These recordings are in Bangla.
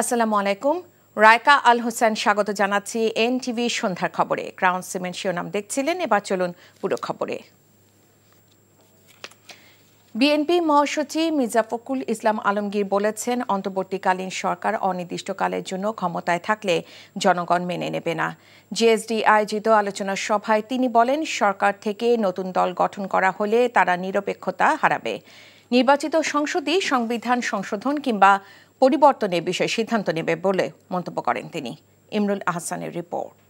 আসসালামু আলাইকুম। রায়কা আল হোসেন স্বাগত জানাচ্ছি এনটিভি সন্ধ্যার খবরে। ক্রাউন সিমেন্ট শিরোনাম দেখছিলেন, এবার চলুন পুরো খবরে। বিএনপি মহাসচিব মির্জা ফখরুল ইসলাম আলমগীর বলেছেন, অন্তর্বর্তীকালীন সরকার অনির্দিষ্টকালের জন্য ক্ষমতায় থাকলে জনগণ মেনে নেবে না। জিএসডি আয়োজিত আলোচনা সভায় তিনি বলেন, সরকার থেকে নতুন দল গঠন করা হলে তারা নিরপেক্ষতা হারাবে। নির্বাচিত সংসদই সংবিধান সংশোধন কিংবা পরিবর্তনের বিষয়ে সিদ্ধান্ত নেবে বলে মন্তব্য করেন তিনি। ইমরুল আহসানের রিপোর্ট।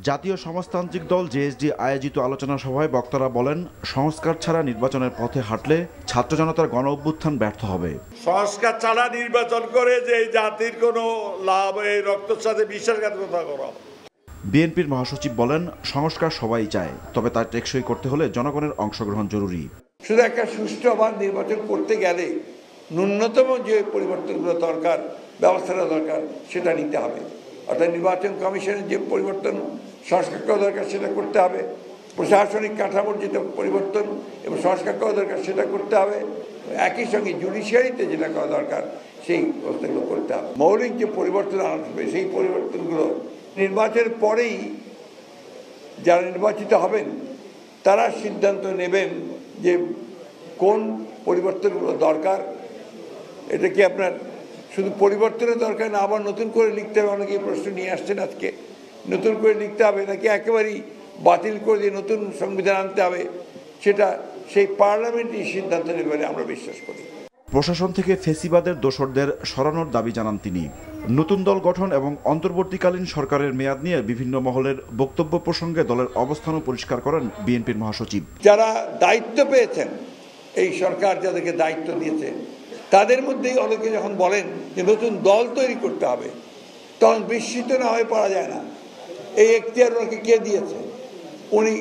জাতীয় সমাজতান্ত্রিক দল জেএসডি আয়োজিত আলোচনা সভায় বক্তারা বলেন, সংস্কার ছাড়া নির্বাচনের পথে হাঁটলে ছাত্র জনতার গণ অভ্যুত্থান ব্যর্থ হবে। সংস্কার ছাড়া নির্বাচন করে যে জাতির কোনো লাভ, এই রক্তচাঁদে বিশ্বাসঘাতকতা করা। বিএনপির মহাসচিব বলেন, সংস্কার সবাই চায়, তবে তা টেকসই করতে হলে জনগণের অংশগ্রহণ জরুরি। শুধু একটা সুষ্ঠু আবার নির্বাচন করতে গেলে ন্যূনতম যে পরিবর্তনগুলো দরকার, ব্যবস্থাটা দরকার, সেটা নিতে হবে। অর্থাৎ নির্বাচন কমিশনের যে পরিবর্তন, সংস্কার করা দরকার সেটা করতে হবে। প্রশাসনিক কাঠামোর যেটা পরিবর্তন এবং সংস্কার করা দরকার সেটা করতে হবে। একই সঙ্গে জুডিশিয়ারিতে যেটা করা দরকার সেই ব্যবস্থাগুলো করতে হবে। মৌলিক যে পরিবর্তন আনা হবে সেই পরিবর্তনগুলো নির্বাচনের পরেই যারা নির্বাচিত হবেন তারা সিদ্ধান্ত নেবেন যে কোন পরিবর্তনগুলো দরকার। এটা কি আপনার শুধু পরিবর্তনের দরকার না, আবার নতুন করে লিখতে হবে? অনেকে প্রশ্ন নিয়ে আসছেন আজকে, নতুন করে লিখতে হবে নাকি একেবারেই বাতিল করে দিয়ে নতুন সংবিধান আনতে হবে, সেটা সেই পার্লামেন্টই সিদ্ধান্ত নেবে বলে আমরা বিশ্বাস করি। প্রশাসন থেকে ফেসিবাদের দোসরদের সরানোর দাবি জানান তিনি। নতুন দল গঠন এবং অন্তর্বর্তীকালীন সরকারের মেয়াদ নিয়ে বিভিন্ন মহলের বক্তব্য প্রসঙ্গে দলের অবস্থানও পরিষ্কার করেন বিএনপির মহাসচিব। যারা দায়িত্ব পেয়েছেন, এই সরকার যাদেরকে দায়িত্ব দিয়েছে, তাদের মধ্যেই অনেকে যখন বলেন যে নতুন দল তৈরি করতে হবে, তখন বিস্মিত না হয়ে পারা যায় না। এই এখতিয়ার ওনাকে কে দিয়েছে? উনি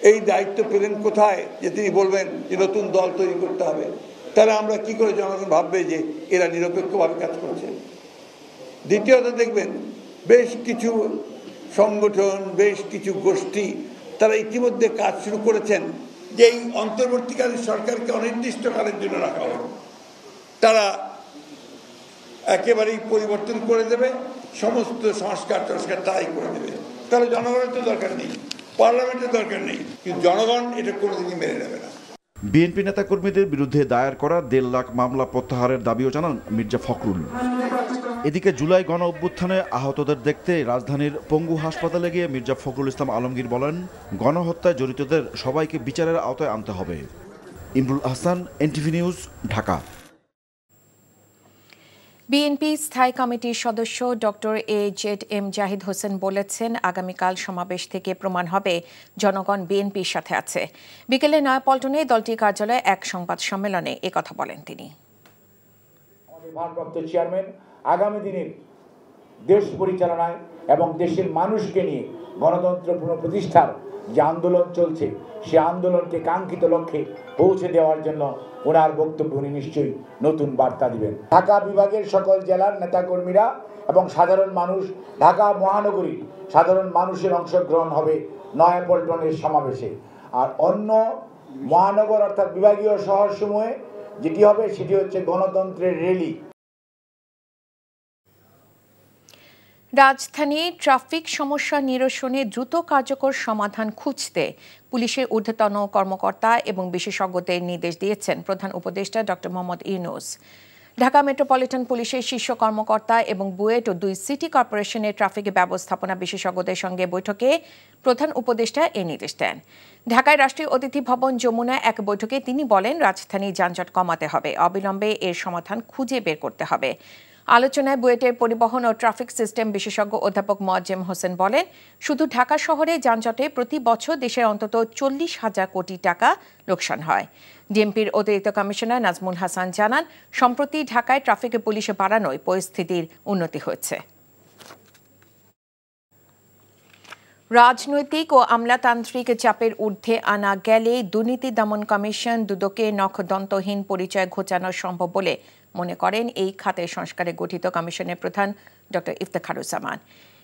এই দায়িত্ব পেলেন কোথায় যে তিনি বলবেন যে নতুন দল তৈরি করতে হবে? তাহলে আমরা কি করে জনগণ ভাববে যে এরা নিরপেক্ষভাবে কাজ করছে? দ্বিতীয়ত দেখবেন, বেশ কিছু সংগঠন, বেশ কিছু গোষ্ঠী তারা ইতিমধ্যে কাজ শুরু করেছেন যে এই অন্তর্বর্তীকালীন সরকারকে অনির্দিষ্টকালের জন্য রাখা হবে। তারা একেবারেই পরিবর্তন করে দেবে, সমস্ত সংস্কার তারাই করে দেবে। তাহলে জনগণের তো দরকার নেই, পার্লামেন্টের দরকার নেই, কিন্তু জনগণ এটা কোনোদিনই মেনে নেবে না। বিএনপি নেতাকর্মীদের বিরুদ্ধে দায়ের করা 1.5 লাখ মামলা প্রত্যাহারের দাবিও জানান মির্জা ফখরুল। এদিকে জুলাই গণ অভ্যুত্থানে আহতদের দেখতে রাজধানীর পঙ্গু হাসপাতালে গিয়ে মির্জা ফখরুল ইসলাম আলমগীর বলেন, গণহত্যায় জড়িতদের সবাইকে বিচারের আওতায় আনতে হবে। Imrul Ahsan, NTV news, Dhaka. BNP স্থায়ী কমিটির সদস্য ডক্টর এ.জেড.এম জাহিদ হোসেন বলেছেন, আগামীকাল সমাবেশ থেকে প্রমাণ হবে জনগণ বিএনপির সাথে আছে। বিকেলে নয়াপল্টনে দলটির কার্যালয়ে এক সংবাদ সম্মেলনে একথা বলেন তিনি। ভারপ্রাপ্ত চেয়ারম্যান আগামী দিনের দেশ পরিচালনায় এবং দেশের মানুষকে নিয়ে গণতন্ত্র পুনঃপ্রতিষ্ঠার যে আন্দোলন চলছে, সে আন্দোলনকে কাঙ্ক্ষিত লক্ষ্যে পৌঁছে দেওয়ার জন্য ওনার বক্তব্য উনি নিশ্চয়ই নতুন বার্তা দিবেন। ঢাকা বিভাগের সকল জেলার নেতাকর্মীরা এবং সাধারণ মানুষ, ঢাকা মহানগরীর সাধারণ মানুষের অংশগ্রহণ হবে নয়াপল্টনের সমাবেশে। আর অন্য মহানগর অর্থাৎ বিভাগীয় শহরসমূহে যেটি হবে সেটি হচ্ছে গণতন্ত্রের র্যালি। রাজধানীর ট্রাফিক সমস্যা নিরসনে দ্রুত কার্যকর সমাধান খুঁজতে পুলিশের ঊর্ধ্বতন কর্মকর্তা এবং বিশেষজ্ঞদের নির্দেশ দিয়েছেন প্রধান উপদেষ্টা ডক্টর মোহাম্মদ ইউনূস। ঢাকা মেট্রোপলিটন পুলিশের শীর্ষ কর্মকর্তা এবং বুয়েট ও 2 সিটি কর্পোরেশনের ট্রাফিক ব্যবস্থাপনা বিশেষজ্ঞদের সঙ্গে বৈঠকে প্রধান উপদেষ্টা এই নির্দেশ দেন। ঢাকায় রাষ্ট্রীয় অতিথি ভবন যমুনায় এক বৈঠকে তিনি বলেন, রাজধানীর যানজট কমাতে হবে, অবিলম্বে এর সমাধান খুঁজে বের করতে হবে। আলোচনায় বুয়েটের পরিবহন ও ট্রাফিক সিস্টেম বিশেষজ্ঞ অধ্যাপক মোয়াজ্জেম হোসেন বলেন, শুধু ঢাকা শহরে যানজটে প্রতি বছর দেশের অন্তত 40,000 কোটি টাকা লোকসান হয়। ডিএমপির অতিরিক্ত কমিশনার নাজমুল হাসান জানান, সম্প্রতি ঢাকায় ট্রাফিক পুলিশ বাড়ানোয় পরিস্থিতির উন্নতি হয়েছে। রাজনৈতিক ও আমলাতান্ত্রিক চাপের ঊর্ধ্বে আনা গেলে দুর্নীতি দমন কমিশন দুদকে নখদন্তহীন পরিচয় ঘোচানো সম্ভব বলে মনে করেন এই খাতের সংস্কারে গঠিত কমিশনের প্রধান ডক্টর ইফতেখারুজ্জামান।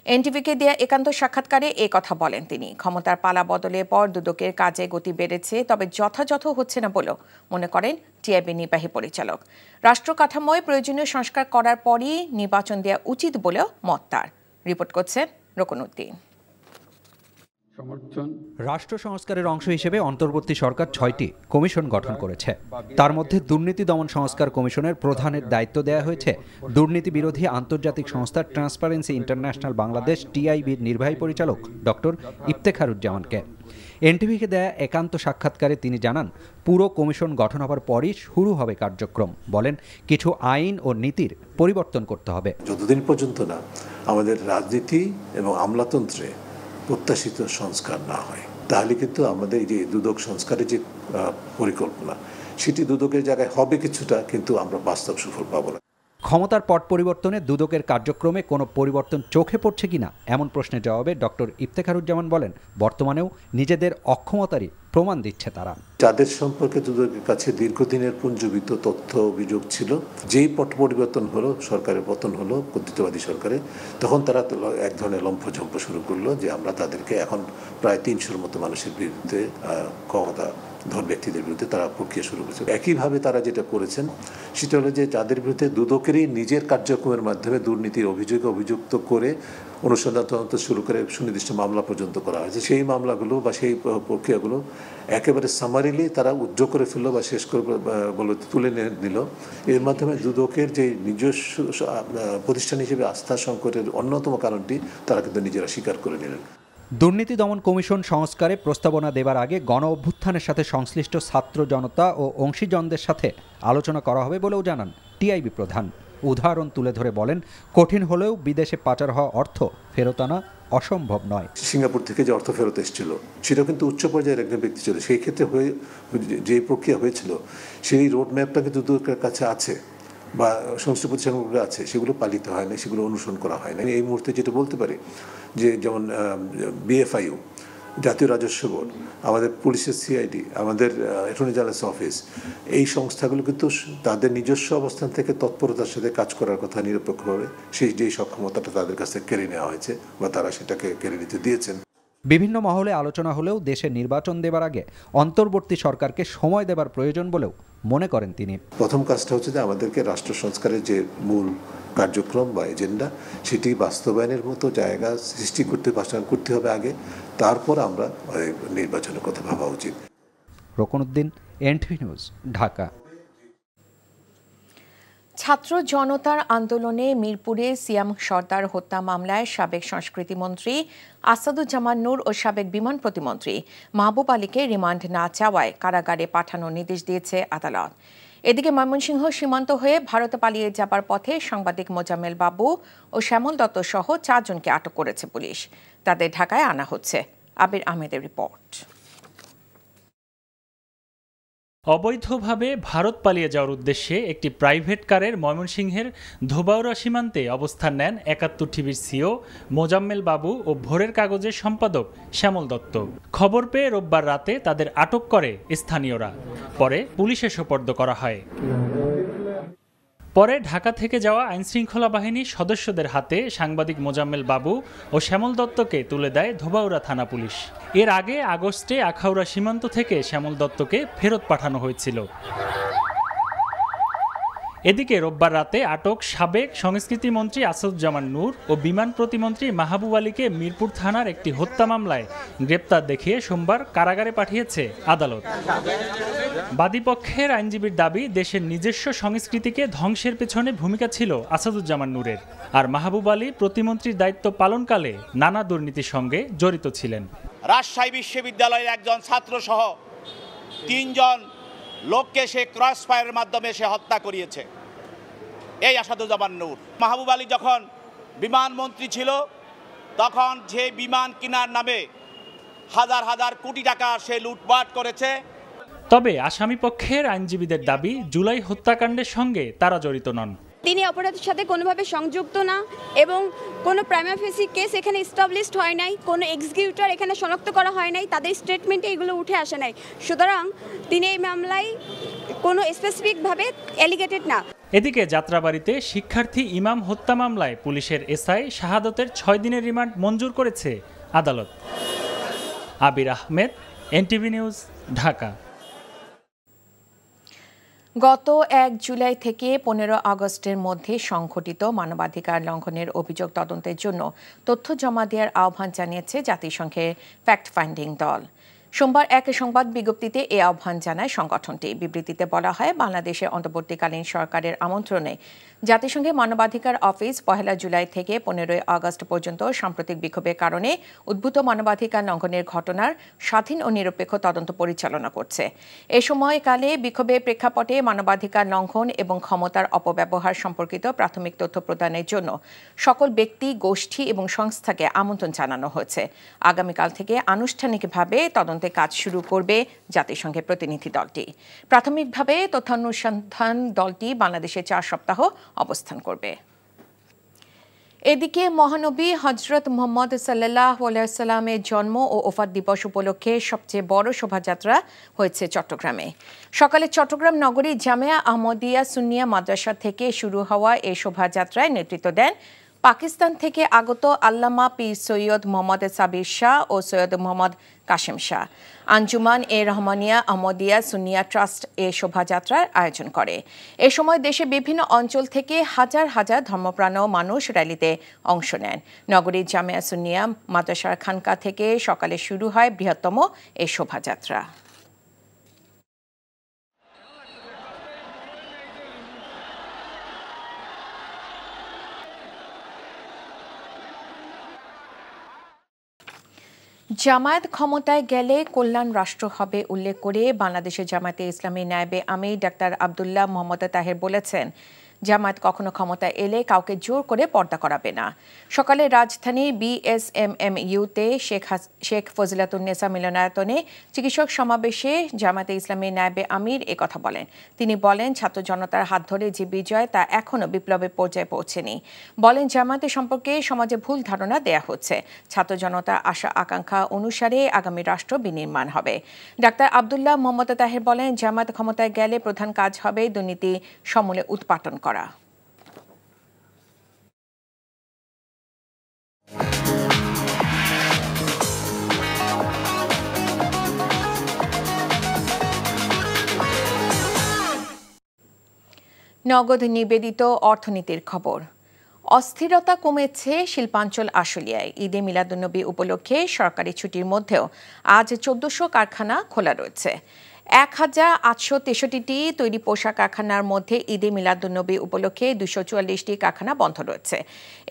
এনটিভিকে দেয়া একান্ত সাক্ষাৎকারে এই কথা বলেন তিনি। ক্ষমতার পালা বদলের পর দুদকের কাজে গতি বেড়েছে, তবে যথাযথ হচ্ছে না বলেও মনে করেন টিআইবি নির্বাহী পরিচালক। রাষ্ট্র কাঠামোয় প্রয়োজনীয় সংস্কার করার পরই নির্বাচন দেওয়া উচিত বলেও মত তার। রিপোর্ট করছেন রকনউদ্দিন। রাষ্ট্র সংস্কারের অংশ হিসেবে অন্তর্বর্তী সরকার ৬টি কমিশন গঠন করেছে। তার মধ্যে দুর্নীতি দমন সংস্কার কমিশনের প্রধানের দায়িত্ব দেওয়া হয়েছে দুর্নীতি বিরোধী আন্তর্জাতিক সংস্থা ট্রান্সপারেন্সি ইন্টারন্যাশনাল বাংলাদেশ টিআইবির নির্বাহী পরিচালক ডক্টর ইফতেখারুজ্জামানকে। এনটিভিকে দেয়া একান্ত সাক্ষাৎকারে তিনি জানান, পুরো কমিশন গঠন হবার পরই শুরু হবে কার্যক্রম। বলেন, কিছু আইন ও নীতির পরিবর্তন করতে হবে। যতদিন পর্যন্ত না আমাদের রাজনীতি এবং আমলাতন্ত্রে প্রত্যাশিত সংস্কার না হয়, তাহলে কিন্তু আমাদের এই যে দুদক সংস্কারের যে পরিকল্পনা, সেটি দুদকের জায়গায় হবে কিছুটা, কিন্তু আমরা বাস্তব সুফল পাবো না। ক্ষমতার পট পরিবর্তনে দুদকের কার্যক্রমে কোনো পরিবর্তন চোখে পড়ছে কিনা এমন প্রশ্নের জবাবে ডক্টর ইফতেখারুজ্জামান বলেন, বর্তমানেও নিজেদের অক্ষমতারই প্রমাণ দিচ্ছে তারা। যাদের সম্পর্কে দুদকের কাছে দীর্ঘদিনের পুঞ্জীবিত তথ্য অভিযোগ ছিল, যেই পট পরিবর্তন হলো, সরকারের পতন হলো কর্তৃত্ববাদী সরকারে, তখন তারা এক ধরনের লম্ফঝম্প শুরু করলো যে আমরা তাদেরকে এখন প্রায় ৩০০-র মতো মানুষের বিরুদ্ধে ধর ব্যক্তিদের বিরুদ্ধে তারা প্রক্রিয়া শুরু করেছে। একইভাবে তারা যেটা করেছেন সেটা হলো যে যাদের বিরুদ্ধে দুদকেরই নিজের কার্যক্রমের মাধ্যমে দুর্নীতির অভিযুক্ত করে অনুসন্ধান তদন্ত শুরু করে সুনির্দিষ্ট মামলা পর্যন্ত করা হয়েছে, সেই মামলাগুলো বা সেই প্রক্রিয়াগুলো একেবারে সামারিলি তারা উজ্জ্ব করে ফেললো বা শেষ করে বলে তুলে নিল। এর মাধ্যমে দুদকের যে নিজস্ব প্রতিষ্ঠান হিসেবে আস্থা সংকটের অন্যতম কারণটি তারা কিন্তু নিজেরা স্বীকার করে নিলেন। দুর্নীতি দমন কমিশন সংস্কারে প্রস্তাবনা দেবার আগে গণ অভ্যুত্থানের সাথে সংশ্লিষ্ট ছাত্র জনতা ও অংশীজনদের সাথে আলোচনা করা হবে বলেও জানান টিআইবি প্রধান। উদাহরণ তুলে ধরে বলেন, কঠিন হলেও বিদেশে পাচার হওয়া অর্থ ফেরত আনা অসম্ভব নয়। সিঙ্গাপুর থেকে যে অর্থ ফেরত এসেছিল সেটা কিন্তু উচ্চ পর্যায়ের একজন ব্যক্তি ছিল। সেই ক্ষেত্রে যে প্রক্রিয়া হয়েছিল সেই রোড ম্যাপটা কিন্তু দুদকের কাছে আছে বা সংশ্লিষ্ট প্রতিষ্ঠানগুলো আছে, সেগুলো পালিত হয় না, সেগুলো অনুসরণ করা হয় না। এই মুহূর্তে যেটা বলতে পারি যে যেমন বিএফআইউ, জাতীয় রাজস্ব বোর্ড, আমাদের পুলিশের সিআইডি, আমাদের অ্যাটর্নি জেনারেলস অফিস, এই সংস্থাগুলো কিন্তু তাদের নিজস্ব অবস্থান থেকে তৎপরতার সাথে কাজ করার কথা নিরপেক্ষভাবে সেই যেই সক্ষমতাটা তাদের কাছ থেকে কেড়ে নেওয়া হয়েছে বা তারা সেটাকে কেড়ে নিতে দিয়েছেন। বিভিন্ন মহলে আলোচনা হলেও দেশে নির্বাচন দেবার আগে অন্তর্বর্তী সরকারকে সময় দেবার প্রয়োজন বলেও মনে করেন তিনি। প্রথম কাজটা হচ্ছে যে আমাদেরকে রাষ্ট্র সংস্কারের যে মূল কার্যক্রম বা এজেন্ডা, সেটি বাস্তবায়নের মতো জায়গা সৃষ্টি করতে হবে আগে, তারপর আমরা নির্বাচনের কথা ভাবা উচিত। রকনউদ্দিন, এনটিভি নিউজ, ঢাকা। ছাত্র জনতার আন্দোলনে মিরপুরে সিয়াম সর্দার হত্যা মামলায় সাবেক সংস্কৃতি মন্ত্রী আসাদুজ্জামান নূর ও সাবেক বিমান প্রতিমন্ত্রী মাহবুব আলীকে রিমান্ড না চাওয়ায় কারাগারে পাঠানোর নির্দেশ দিয়েছে আদালত। এদিকে ময়মনসিংহ সীমান্ত হয়ে ভারতে পালিয়ে যাবার পথে সাংবাদিক মোজাম্মেল বাবু ও শ্যামল দত্ত সহ 4 জনকে আটক করেছে পুলিশ। তাদের ঢাকায় আনা হচ্ছে। আবির আহমেদের রিপোর্ট। অবৈধভাবে ভারত পালিয়ে যাওয়ার উদ্দেশ্যে একটি প্রাইভেট কারের ময়মনসিংহের ধোবাউড়া সীমান্তে অবস্থান নেন ৭১ টিভির সিও মোজাম্মেল বাবু ও ভোরের কাগজের সম্পাদক শ্যামল দত্ত। খবর পেয়ে রোববার রাতে তাদের আটক করে স্থানীয়রা, পরে পুলিশে সোপর্দ করা হয়। পরে ঢাকা থেকে যাওয়া আইনশৃঙ্খলা বাহিনীর সদস্যদের হাতে সাংবাদিক মোজাম্মেল বাবু ও শ্যামল দত্তকে তুলে দেয় ধোবাউড়া থানা পুলিশ। এর আগে আগস্টে আখাউড়া সীমান্ত থেকে শ্যামল দত্তকে ফেরত পাঠানো হয়েছিল। এদিকে রোববার রাতে আটক সাবেক সংস্কৃতি মন্ত্রী আসাদুজ্জামান নূর ও বিমান প্রতিমন্ত্রী মাহবুব আলীকে মিরপুর থানার একটি হত্যা মামলায় গ্রেপ্তার দেখিয়ে সোমবার কারাগারে পাঠিয়েছে আদালত। বাদীপক্ষের আইনজীবীর দাবি, দেশের নিজস্ব সংস্কৃতিকে ধ্বংসের পেছনে ভূমিকা ছিল আসাদুজ্জামান নূরের, আর মাহবুব আলী প্রতিমন্ত্রীর দায়িত্ব পালনকালে নানা দুর্নীতির সঙ্গে জড়িত ছিলেন। রাজশাহী বিশ্ববিদ্যালয়ের একজন ছাত্র সহ 3 জন লোককে সে ক্রস ফায়ারের মাধ্যমে সে হত্যা করিয়েছে এই আসাদুজ্জামান নূর। মাহবুব আলী যখন বিমান মন্ত্রী ছিল তখন যে বিমান কেনার নামে হাজার হাজার কোটি টাকা সে লুটপাট করেছে। তবে আসামি পক্ষের আইনজীবীদের দাবি, জুলাই হত্যাকাণ্ডের সঙ্গে তারা জড়িত নন। তিনি অপরাধের সাথে কোনোভাবে সংযুক্ত না এবং কোনো প্রাইমা ফেসি কেস এখানে এস্টাবলিশড হয় নাই, কোনো এক্সিকিউটর এখানে শনাক্ত করা হয় নাই, তাদের স্টেটমেন্টে এগুলো উঠে আসে নাই। সুতরাং তিনি এই মামলায় কোনো স্পেসিফিকভাবে অ্যালিগেটেড না। এদিকে যাত্রাবাড়িতে শিক্ষার্থী ইমাম হত্যা মামলায় পুলিশের এসআই শাহাদতের 6 দিনের রিমান্ড মঞ্জুর করেছে আদালত। আবির আহমেদ, এনটিভি নিউজ, ঢাকা। গত 1 জুলাই থেকে 15 আগস্টের মধ্যে সংঘটিত মানবাধিকার লঙ্ঘনের অভিযোগ তদন্তের জন্য তথ্য জমা দেওয়ার আহ্বান জানিয়েছে জাতিসংঘের ফ্যাক্ট ফাইন্ডিং দল। সোমবার এক সংবাদ বিজ্ঞপ্তিতে এই আহ্বান জানায় সংগঠনটি। বিবৃতিতে বলা হয়, বাংলাদেশের অন্তর্বর্তীকালীন সরকারের আমন্ত্রণে জাতিসংঘের মানবাধিকার অফিস 1 জুলাই থেকে 15 আগস্ট পর্যন্ত সাম্প্রতিক বিক্ষোভের কারণে উদ্ভূত মানবাধিকার লঙ্ঘনের ঘটনার স্বাধীন ও নিরপেক্ষ তদন্ত পরিচালনা করছে। এ সময়কালে বিক্ষোভের প্রেক্ষাপটে মানবাধিকার লঙ্ঘন এবং ক্ষমতার অপব্যবহার সম্পর্কিত প্রাথমিক তথ্য প্রদানের জন্য সকল ব্যক্তি, গোষ্ঠী এবং সংস্থাকে আমন্ত্রণ জানানো হয়েছে। আগামীকাল থেকে আনুষ্ঠানিকভাবে তদন্তের কাজ শুরু করবে জাতিসংঘের প্রতিনিধি দলটি। প্রাথমিকভাবে তথ্যানুসন্ধান দলটি বাংলাদেশে 4 সপ্তাহ অবস্থান করবে। এদিকে মহানবী হযরত মুহাম্মদ সাল্লাল্লাহু আলাইহি সাল্লামের জন্ম ও ওফাত দিবস উপলক্ষে সবচেয়ে বড় শোভাযাত্রা হয়েছে চট্টগ্রামে। সকালে চট্টগ্রাম নগরী জামিয়া আহমদিয়া সুন্নিয়া মাদ্রাসা থেকে শুরু হওয়া এই শোভাযাত্রায় নেতৃত্ব দেন পাকিস্তান থেকে আগত আল্লামা পীর সৈয়দ মোহাম্মদ সাবির শাহ ও সৈয়দ মোহাম্মদ কাশেম শাহ। আঞ্জুমান এ রহমানিয়া আহমদিয়া সুন্নিয়া ট্রাস্ট এ শোভাযাত্রার আয়োজন করে। এ সময় দেশের বিভিন্ন অঞ্চল থেকে হাজার হাজার ধর্মপ্রাণ মানুষ র্যালিতে অংশ নেন। নগরীর জামিয়া সুন্নিয়া মাদ্রাসার খানকা থেকে সকালে শুরু হয় বৃহত্তম এ শোভাযাত্রা। জামায়াত ক্ষমতায় গেলে কল্যাণ রাষ্ট্র হবে উল্লেখ করে বাংলাদেশের জামায়াতে ইসলামী নায়েবে আমির ডাক্তার আব্দুল্লাহ মোহাম্মদ তাহের বলেছেন, জামায়াত কখনো ক্ষমতা এলে কাউকে জোর করে পর্দা করাবে না। সকালে রাজধানীর বিএসএমএমইউতে শেখ ফজিলাতুন্নেসা মিলনায়তনে চিকিৎসক সমাবেশে জামায়াতে ইসলামী নায়েবে আমির একথা বলেন। তিনি বলেন, ছাত্র জনতার হাত ধরে যে বিজয় তা এখনও বিপ্লবের পর্যায়ে পৌঁছেনি। বলেন, জামায়াতের সম্পর্কে সমাজে ভুল ধারণা দেয়া হচ্ছে। ছাত্র জনতার আশা আকাঙ্ক্ষা অনুসারে আগামী রাষ্ট্র বিনির্মাণ হবে। ডাক্তার আব্দুল্লাহ মোহাম্মদ তাহের বলেন, জামায়াত ক্ষমতায় গেলে প্রধান কাজ হবে দুর্নীতি সমূলে উৎপাটন করা। নগদ নিবেদিত অর্থনীতির খবর। অস্থিরতা কমেছে শিল্পাঞ্চল আশুলিয়ায়। ঈদে মিলাদুন্নবী উপলক্ষে সরকারি ছুটির মধ্যেও আজ 1400 কারখানা খোলা রয়েছে। 1863টি তৈরি পোশাক কারখানার মধ্যে ঈদে মিলাদুন্নবী উপলক্ষে 244টি কারখানা বন্ধ রয়েছে।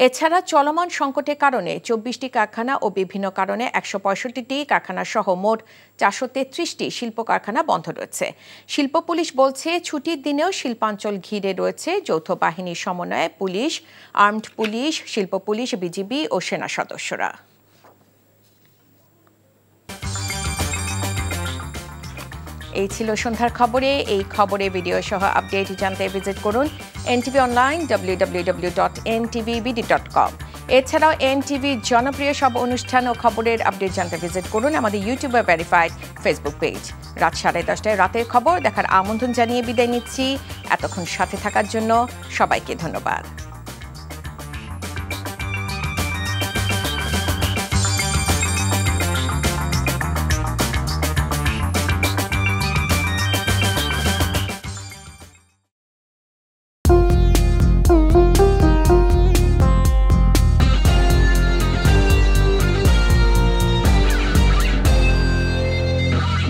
এছাড়া চলমান সংকটের কারণে 24টি কারখানা ও বিভিন্ন কারণে 165টি কারখানা সহ মোট 433টি শিল্প কারখানা বন্ধ রয়েছে। শিল্প পুলিশ বলছে, ছুটির দিনেও শিল্পাঞ্চল ঘিরে রয়েছে যৌথ বাহিনীর সমন্বয়ে পুলিশ, আর্মড পুলিশ, শিল্প পুলিশ, বিজিবি ও সেনা সদস্যরা। এই ছিল সন্ধ্যার খবরে। এই খবরে ভিডিও সহ আপডেট জানতে ভিজিট করুন এনটিভি অনলাইন www.ntvbd.com। এছাড়াও এনটিভি জনপ্রিয় সব অনুষ্ঠান ও খবরের আপডেট জানতে ভিজিট করুন আমাদের ইউটিউবে ভেরিফাইড ফেসবুক পেজ। রাত 10:30টায় রাতের খবর দেখার আমন্ত্রণ জানিয়ে বিদায় নিচ্ছি। এতক্ষণ সাথে থাকার জন্য সবাইকে ধন্যবাদ।